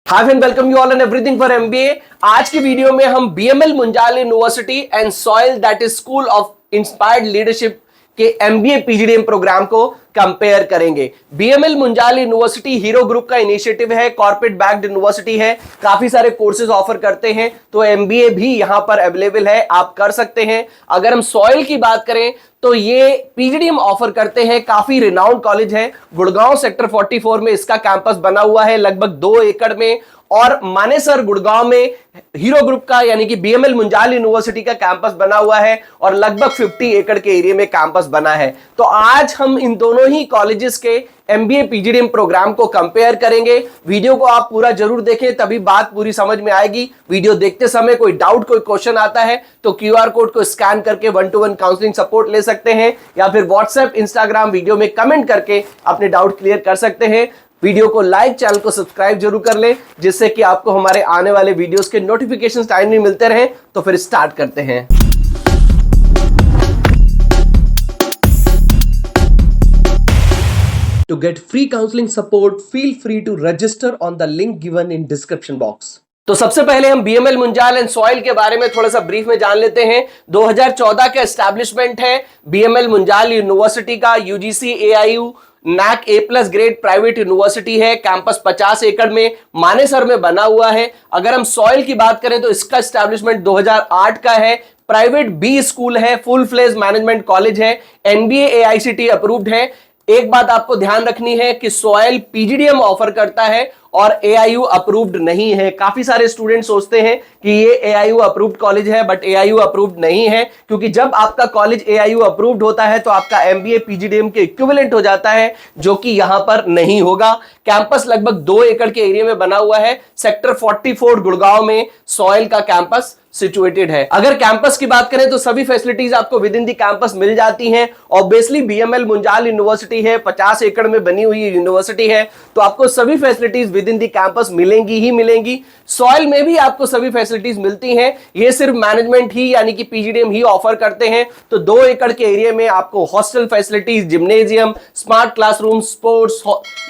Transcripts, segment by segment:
Hi friend, welcome you all and everything for MBA. आज की video में हम BML Munjal university and soil that is school of inspired leadership के MBA PGDM programme को compare करेंगे। BML Munjal university hero group का initiative है, corporate backed university है, काफी सारे कोर्सेज ऑफर करते हैं, तो एमबीए भी यहां पर अवेलेबल है, आप कर सकते हैं। अगर हम सॉइल की बात करें तो ये पीजीडीएम ऑफर करते हैं, काफी रिनाउंड कॉलेज है। गुड़गांव सेक्टर 44 में इसका कैंपस बना हुआ है, लगभग 2 एकड़ में। और मानेसर गुड़गांव में हीरो ग्रुप का यानी कि बीएमएल मुंजाल यूनिवर्सिटी का कैंपस बना हुआ है और लगभग 50 एकड़ के एरिया में कैंपस बना है। तो आज हम इन दोनों ही कॉलेजेस के एमबीए पीजीडीएम प्रोग्राम को कंपेयर करेंगे। वीडियो को आप पूरा जरूर देखें, तभी बात पूरी समझ में आएगी। वीडियो देखते समय कोई डाउट, कोई क्वेश्चन आता है तो क्यूआर कोड को स्कैन करके 1-to-1 काउंसलिंग सपोर्ट ले सकते हैं, या फिर व्हाट्सएप, इंस्टाग्राम वीडियो में कमेंट करके अपने डाउट क्लियर कर सकते हैं। वीडियो को लाइक, चैनल को सब्सक्राइब जरूर कर लें, जिससे कि आपको हमारे आने वाले वीडियोस के नोटिफिकेशन टाइमली मिलते रहें। तो फिर स्टार्ट करते हैं। To get free counseling support, feel free to register on the link given in description box. तो सबसे पहले हम बीएमएल मुंजाल एंड सॉइल के बारे में थोड़ा सा ब्रीफ में जान लेते हैं। 2014 का एस्टैब्लिशमेंट है बीएमएल मुंजाल यूनिवर्सिटी का, UGC AIU NAAC A+ grade private university है। कैंपस 50 एकड़ में मानेसर में बना हुआ है। अगर हम सॉइल की बात करें तो इसका एस्टैब्लिशमेंट 2008 का है, प्राइवेट बी स्कूल है, फुल फ्लेज मैनेजमेंट कॉलेज है, एनबीए एआईसीटी अप्रूव्ड है। एक बात आपको ध्यान रखनी है कि सॉइल पीजीडीएम ऑफर करता है और एआईयू अप्रूव्ड नहीं है। काफी सारे स्टूडेंट सोचते हैं कि ये एआईयू अप्रूव्ड कॉलेज है, बट एआईयू अप्रूव्ड नहीं है, क्योंकि जब आपका कॉलेज एआईयू अप्रूव्ड होता है तो आपका एमबीए पीजीडीएम के इक्विवेलेंट हो जाता है, जो कि यहां पर नहीं होगा। कैंपस लगभग 2 एकड़ के एरिया में बना हुआ है। सेक्टर 44 गुड़गांव में सॉइल का कैंपस सिचुएटेड है। अगर कैंपस की बात करें तो सभी फैसिलिटीज आपको विद इन द कैंपस मिल जाती हैं। ऑब्वियसली बीएमएल मुंजाल यूनिवर्सिटी है, 50 एकड़ में बनी हुई यूनिवर्सिटी है, तो आपको सभी facilities with in the campus मिलेंगी ही मिलेंगी। सॉइल में भी आपको सभी फैसिलिटीज मिलती हैं, ये सिर्फ मैनेजमेंट ही यानी कि पीजीडीएम ही ऑफर करते हैं। तो 2 एकड़ के एरिया में आपको hostel facilities, gymnasium, smart classroom, sports,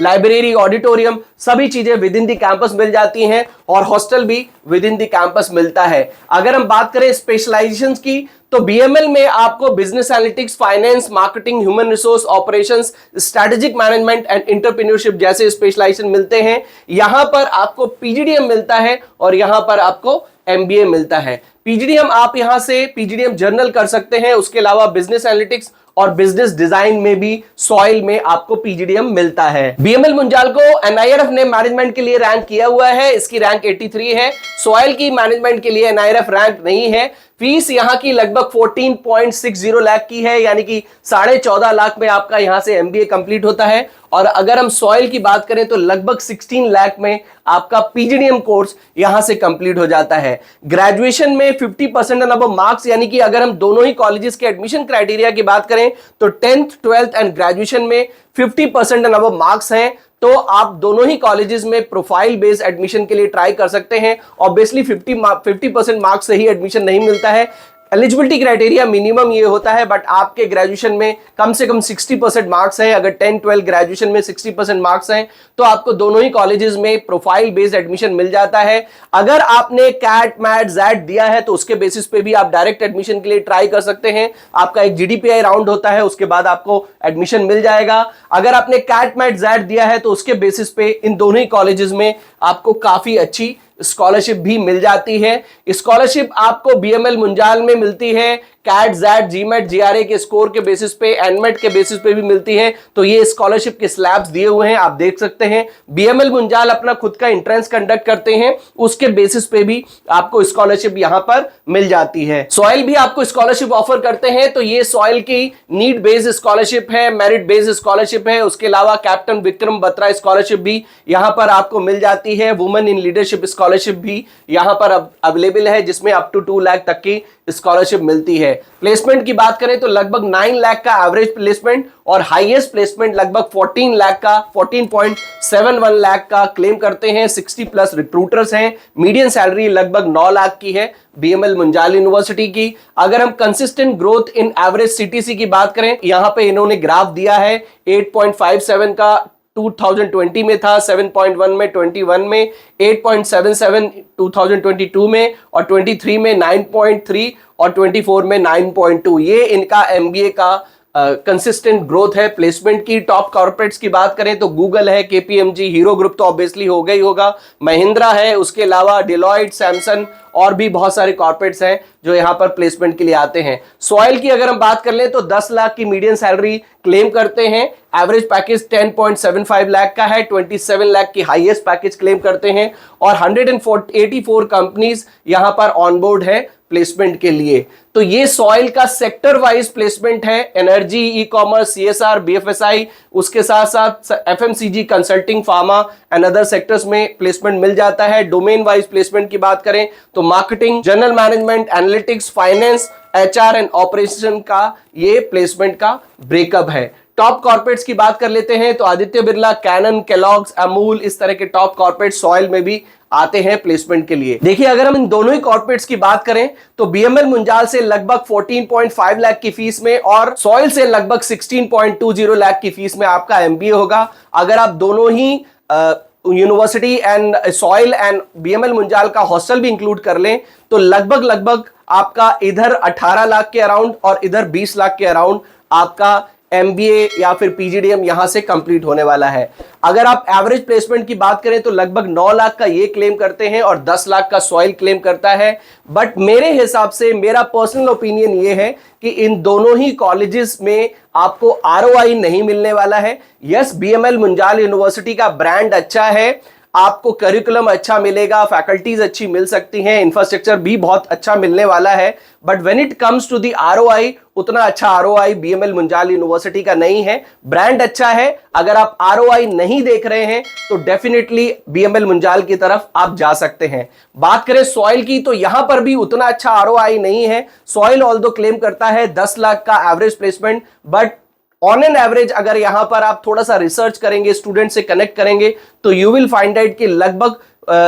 library, auditorium, सभी चीजें विद इन द कैंपस मिल जाती हैं और हॉस्टल भी विद इन द कैंपस मिलता है। अगर हम बात करें स्पेशलाइजेशंस की तो बीएमएल में आपको business analytics, finance, marketing, human resource, operations, strategic management and entrepreneurship जैसे स्पेशलाइजेशन मिलते हैं। यहां पर आपको पीजीडीएम मिलता है और यहां पर आपको एमबीए मिलता है। पीजीडीएम आप यहां से पीजीडीएम जर्नल कर सकते हैं, उसके अलावा बिजनेस एनालिटिक्स और बिजनेस डिजाइन में भी सॉइल में आपको पीजीडीएम मिलता है। बीएमएल मुंजाल को एनआईआरएफ ने मैनेजमेंट के लिए रैंक किया हुआ है, इसकी रैंक 83 है। सॉइल की मैनेजमेंट के लिए एनआईआरएफ रैंक नहीं है। फीस यहां की लगभग 14.60 लाख की है, यानी कि 14.5 लाख में आपका यहां से एमबीए कंप्लीट होता है। और अगर हम सॉइल की बात करें तो लगभग 16 लाख में आपका पीजीडीएम कोर्स यहां से कंप्लीट हो जाता है। ग्रेजुएशन में 50% एंड अबव मार्क्स, यानी कि अगर हम दोनों ही कॉलेजेस के एडमिशन क्राइटेरिया की बात करें तो 10th, 12th एंड ग्रेजुएशन में 50% एंड अबव मार्क्स हैं, तो आप दोनों ही कॉलेजेस में प्रोफाइल बेस्ड एडमिशन के लिए ट्राई कर सकते हैं। ऑब्वियसली 50% मार्क्स से ही एडमिशन नहीं मिलता है। एलिजिबिलिटी क्राइटेरिया मिनिमम ये होता है, बट आपके ग्रेजुएशन में कम से कम 60% मार्क्स है। अगर 10-12 ग्रेजुएशन में 60% मार्क्स हैं तो आपको दोनों ही कॉलेजेस में प्रोफाइल बेस्ड एडमिशन मिल जाता है। अगर आपने कैट, मैट, जैट दिया है तो उसके बेसिस पे भी आप डायरेक्ट एडमिशन के लिए ट्राई कर सकते हैं। आपका एक जीडीपीआई राउंड होता है, उसके बाद आपको एडमिशन मिल जाएगा। अगर आपने कैट, मैट, जैट दिया है तो उसके बेसिस पे इन दोनों ही कॉलेजेस में आपको काफी अच्छी स्कॉलरशिप भी मिल जाती है। स्कॉलरशिप आपको बीएमएल मुंजाल में मिलती है कैट, जैट, जीमेट, जीआरए के स्कोर के बेसिस पे, एनमेट के बेसिस पे भी मिलती है। तो ये स्कॉलरशिप के स्लैब्स दिए हुए हैं, आप देख सकते हैं। बीएमएल मुंजाल अपना खुद का एंट्रेंस कंडक्ट करते हैं, उसके बेसिस पे भी आपको स्कॉलरशिप यहां पर मिल जाती है। सॉइल भी आपको स्कॉलरशिप ऑफर करते हैं, तो ये सॉइल की नीड बेस्ड स्कॉलरशिप है, मेरिट बेस्ड स्कॉलरशिप है। उसके अलावा कैप्टन विक्रम बत्रा स्कॉलरशिप भी यहां पर आपको मिल जाती है। वुमेन इन लीडरशिप स्कॉलरशिप भी यहां पर अवेलेबल है, जिसमें अप टू 2 लाख तक की स्कॉलरशिप मिलती है। प्लेसमेंट की बात करें तो लगभग 9 लाख का एवरेज प्लेसमेंट और हाईएस्ट प्लेसमेंट लगभग 14 लाख का, 14.71 लाख का क्लेम करते हैं। 60+ रिक्रूटर्स हैं। मीडियन सैलरी लगभग 9 लाख की है बीएमएल मुंजाल यूनिवर्सिटी की। अगर हम consistent growth in average CTC की बात करें, यहां पे इन्होंने ग्राफ दिया है 8.57 का 2020 में था, 7.1 में, 21 में 8.77, 2022 में, और 23 में 9.3 और 24 में 9.2। ये इनका एमबीए का कंसिस्टेंट ग्रोथ है। प्लेसमेंट की टॉप कॉर्पोरेट्स की बात करें तो गूगल है, केपीएमजी, हीरो ग्रुप तो ऑब्वियसली हो गई होगा, महिंद्रा है, उसके अलावा डिलॉयट, सैमसंग और भी बहुत सारे कॉर्पोरेट्स हैं जो यहां पर प्लेसमेंट के लिए आते हैं। सॉइल की अगर हम बात कर लें तो 10 लाख की मीडियन सैलरी क्लेम करते हैं, एवरेज पैकेज 10.75 लाख का है, 27 लाख की हाईएस्ट पैकेज क्लेम करते हैं, और 184 कंपनीज यहां पर ऑनबोर्ड है प्लेसमेंट के लिए। तो ये सॉइल का सेक्टर वाइज प्लेसमेंट है, energy, e commerce, CSR, BFSI, उसके साथ साथ FMCG, consulting, pharma and other sectors में प्लेसमेंट मिल जाता है। डोमेन वाइज प्लेसमेंट की बात करें तो marketing, general management, analytics, finance, HR and operation का ये प्लेसमेंट का ब्रेकअप है। टॉप कॉर्पोरेट्स की बात कर लेते हैं तो आदित्य बिरला, कैनन, केलॉग्स, अमूल, इस तरह के टॉप कॉर्पोरेट सॉइल में भी आते हैं प्लेसमेंट के लिए। देखिए अगर हम इन दोनों ही कॉर्पोरेट्स की बात करें तो बीएमएल मुंजाल से लगभग 14.5 लाख की फीस में और सॉइल से लगभग 16.20 लाख की फीस में आपका एमबीए होगा। अगर आप दोनों ही university and soil and BML Munjal का हॉस्टल भी इंक्लूड कर लें तो लगभग आपका इधर 18 लाख के अराउंड और इधर 20 लाख के अराउंड आपका एमबीए या फिर पीजीडीएम यहां से कंप्लीट होने वाला है। अगर आप एवरेज प्लेसमेंट की बात करें तो लगभग 9 लाख का ये क्लेम करते हैं और 10 लाख का सॉइल क्लेम करता है। बट मेरे हिसाब से, मेरा पर्सनल ओपिनियन ये है कि इन दोनों ही कॉलेजेस में आपको आरओआई नहीं मिलने वाला है। यस, बीएमएल मुंजाल यूनिवर्सिटी का ब्रांड अच्छा है, आपको करिकुलम अच्छा मिलेगा, फैकल्टीज अच्छी मिल सकती हैं, इंफ्रास्ट्रक्चर भी बहुत अच्छा मिलने वाला है, but when it comes to the ROI, उतना अच्छा आरओआई बीएमएल मुंजाल यूनिवर्सिटी का नहीं है। ब्रांड अच्छा है, अगर आप आरओआई नहीं देख रहे हैं तो डेफिनेटली बीएमएल मुंजाल की तरफ आप जा सकते हैं। बात करें सॉइल की तो यहां पर भी उतना अच्छा आरओआई नहीं है। सॉइल ऑल्दो क्लेम करता है 10 लाख का average placement, but on an average अगर यहां पर आप थोड़ा सा रिसर्च करेंगे, स्टूडेंट से कनेक्ट करेंगे तो यू विल फाइंड आउट कि लगभग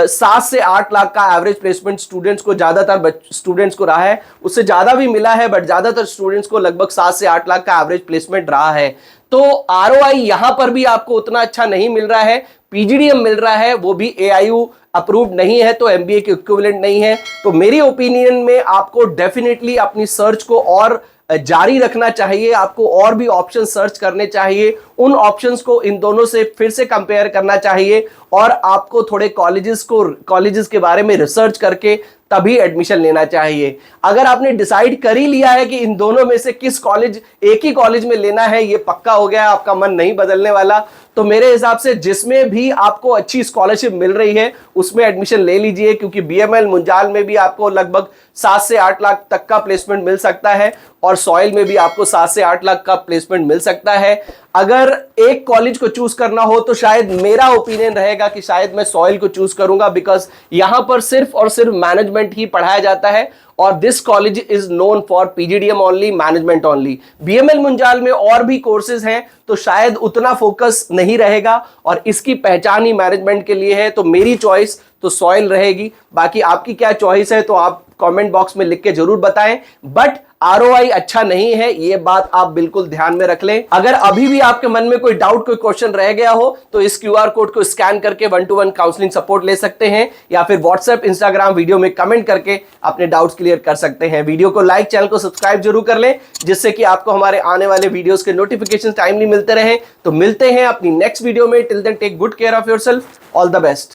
7 से 8 लाख का एवरेज प्लेसमेंट स्टूडेंट्स को, ज्यादातर स्टूडेंट्स को रहा है, उससे ज्यादा भी मिला है, बट ज्यादातर स्टूडेंट्स को लगभग 7 से 8 लाख का एवरेज प्लेसमेंट रहा है। तो आरओआई यहां पर भी आपको उतना अच्छा नहीं मिल रहा है। पीजीडीएम मिल रहा है, वो भी एआईयू अप्रूव्ड नहीं है तो एमबीए के इक्विवेलेंट नहीं है। तो मेरी ओपिनियन में आपको डेफिनेटली अपनी सर्च को और जारी रखना चाहिए, आपको और भी ऑप्शन सर्च करने चाहिए, उन ऑप्शंस को इन दोनों से फिर से कंपेयर करना चाहिए और आपको थोड़े कॉलेजेस के बारे में रिसर्च करके तभी एडमिशन लेना चाहिए। अगर आपने डिसाइड कर ही लिया है कि इन दोनों में से किस कॉलेज, एक ही कॉलेज में लेना है, ये पक्का हो गया, आपका मन नहीं बदलने वाला, तो मेरे हिसाब से जिसमें भी आपको अच्छी स्कॉलरशिप मिल रही है उसमें एडमिशन ले लीजिए, क्योंकि बीएमएल मुंजाल में भी आपको लगभग 7 से 8 लाख तक का प्लेसमेंट मिल सकता है और सॉइल में भी आपको 7 से 8 लाख का प्लेसमेंट मिल सकता है। अगर एक कॉलेज को चूज करना हो तो शायद मेरा ओपिनियन रहेगा कि शायद मैं सॉइल को चूज करूंगा, बिकॉज यहां पर सिर्फ और सिर्फ मैनेजमेंट ही पढ़ाया जाता है और this college is known for PGDM only, management only. BML Munjal में और भी कोर्सेज हैं तो शायद उतना फोकस नहीं रहेगा और इसकी पहचान ही मैनेजमेंट के लिए है, तो मेरी चॉइस तो सॉइल रहेगी। बाकी आपकी क्या चॉइस है तो आप कमेंट बॉक्स में लिख के जरूर बताएं, बट आरओआई अच्छा नहीं है, ये बात आप बिल्कुल ध्यान में रख लें। अगर अभी भी आपके मन में कोई डाउट, कोई क्वेश्चन रह गया हो तो इस क्यूआर कोड को स्कैन करके 1-to-1 काउंसलिंग सपोर्ट ले सकते हैं या फिर व्हाट्सएप, इंस्टाग्राम वीडियो में कमेंट करके अपने डाउट्स क्लियर कर सकते हैं। वीडियो को लाइक, चैनल को सब्सक्राइब जरूर कर लें जिससे कि आपको हमारे आने वाले वीडियोस के नोटिफिकेशन टाइमली मिलते रहे। तो मिलते हैं अपनी नेक्स्ट वीडियो में। Till then take good care of yourself, all the best.